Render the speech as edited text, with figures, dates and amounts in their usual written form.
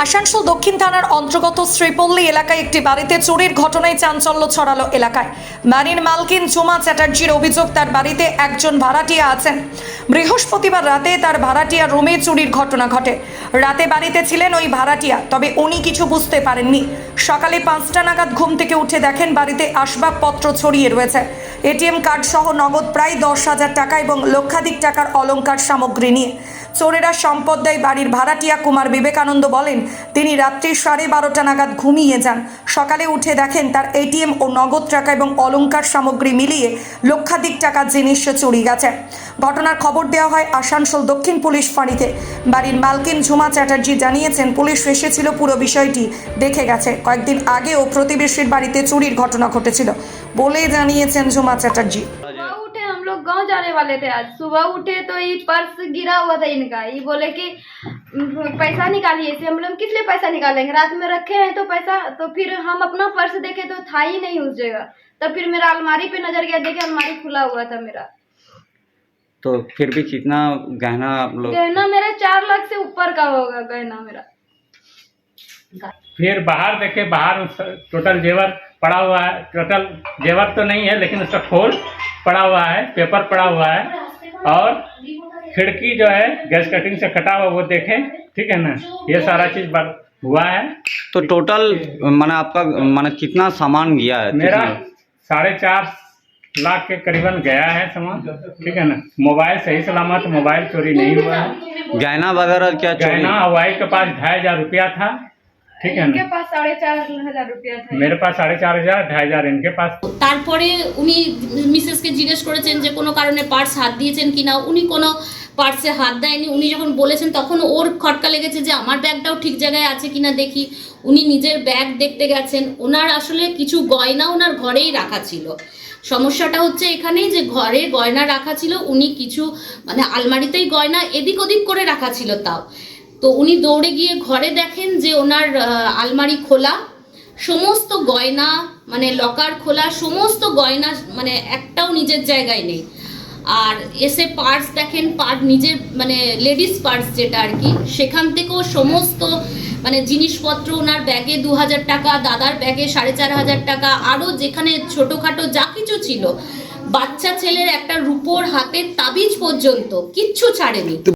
আসানসোল দক্ষিণ থানার অন্তর্গত শ্রীপল্লী এলাকায় একটি বাড়িতে চুরির ঘটনায় চাঞ্চল্য ছড়ালো এলাকায়। বাড়ির মালকিন ঝুমা চ্যাটার্জির অভিযোগ, তার বাড়িতে একজন ভাড়াটিয়া আছেন। বৃহস্পতিবার রাতে তার ভাড়াটিয়া রুমে চুরির ঘটনা ঘটে। রাতে বাড়িতে ছিলেন ওই ভাড়াটিয়া, তবে উনি কিছু বুঝতে পারেননি। সকালে 5টা নাগাদ ঘুম থেকে উঠে দেখেন বাড়িতে আসবাবপত্র ছড়িয়ে রয়েছে। এটিএম কার্ড সহ নগদ প্রায় 10,000 টাকা এবং লক্ষাধিক টাকার অলংকার সামগ্রী নিয়ে চোরেরা সম্পদ দেয়। বাড়ির ভাড়াটিয়া কুমার বিবেকানন্দ বলেন, তিনি রাত্রি 12:30 নাগাদ ঘুমিয়ে যান। সকালে উঠে দেখেন তার এটিএম ও নগদ টাকা এবং অলংকার সামগ্রী মিলিয়ে লক্ষাধিক টাকার জিনিস চুরি গেছে। ঘটনার খবর দেওয়া হয় আসানসোল দক্ষিণ পুলিশ ফাঁড়িতে। বাড়ির মালকিন ঝুমা চ্যাটার্জি জানিয়েছেন, পুলিশ এসেছিল, পুরো বিষয়টি দেখে গেছে। কয়েকদিন আগেও প্রতিবেশীর বাড়িতে চুরির ঘটনা ঘটেছিল বলে জানিয়েছেন ঝুমা চ্যাটার্জি। उठे हम लोग गांव जाने वाले थे। आज सुबह उठे तो ये पर्स गिरा हुआ था इनका। ये बोले कि पैसा निकालिए। इसे हम लोग किस लिए पैसा निकालेंगे, रात में रखे हैं तो पैसा। तो फिर हम अपना पर्स देखे तो था ही नहीं उस जगह। तब फिर मेरा अलमारी पे नजर गया, देखे अलमारी खुला हुआ था मेरा। तो फिर भी कितना गहना आप लोग? गहना मेरा 4 लाख से ऊपर का होगा गहना मेरा। फिर बाहर देखे, बाहर टोटल जेवर पड़ा हुआ है। टोटल जेवर तो नहीं है, लेकिन उसका खोल पड़ा हुआ है, पेपर पड़ा हुआ है, और खिड़की जो है गैस कटिंग से कटा हुआ वो देखें, ठीक है ना। ये सारा चीज हुआ है। तो टोटल माने आपका माने कितना सामान गया है? मेरा 4.5 लाख के करीबन गया है सामान, ठीक है ना। मोबाइल सही सलामत, मोबाइल चोरी नहीं हुआ है। गहना वगैरह क्या चोरी? गहना वाइफ के पास 2,500 रुपया था, ठीक है इनके ना। पास 4,500 रुपया था। मेरे पास 4,500, 2,500 इनके पास। তারপরে উনি মিসেসকে জিজ্ঞেস করেছেন যে কোনো কারণে পার্স হাত দিয়েছেন কিনা। উনি কোনো পার্সে হাত দেয়নি। উনি যখন বলেছেন তখন ওর খটকা লেগেছে যে আমার ব্যাগটাও ঠিক জায়গায় আছে কিনা দেখি। উনি নিজের ব্যাগ দেখতে গেছেন। ওনার আসলে কিছু গয়না ওনার ঘরেই রাখা ছিল। সমস্যাটা হচ্ছে এখানেই যে ঘরে গয়না রাখা ছিল, উনি কিছু মানে আলমারিতেই গয়না এদিক ওদিক করে রাখা ছিল। তাও তো উনি দৌড়ে গিয়ে ঘরে দেখেন যে ওনার আলমারি খোলা, সমস্ত গয়না মানে লকার খোলা, সমস্ত গয়না মানে একটাও নিজের জায়গায় নেই। আর এসে পার্স দেখেন, নিজের মানে লেডিস পার্স যেটা আর কি, সেখান থেকেও সমস্ত মানে জিনিসপত্র ওনার ব্যাগে 2,000 টাকা, দাদার ব্যাগে 4,500 টাকা, আরও যেখানে ছোটোখাটো যা কিছু ছিল, বাচ্চা ছেলের একটা রূপোর হাতের তাবিজ পর্যন্ত কিচ্ছু ছাড়েনি।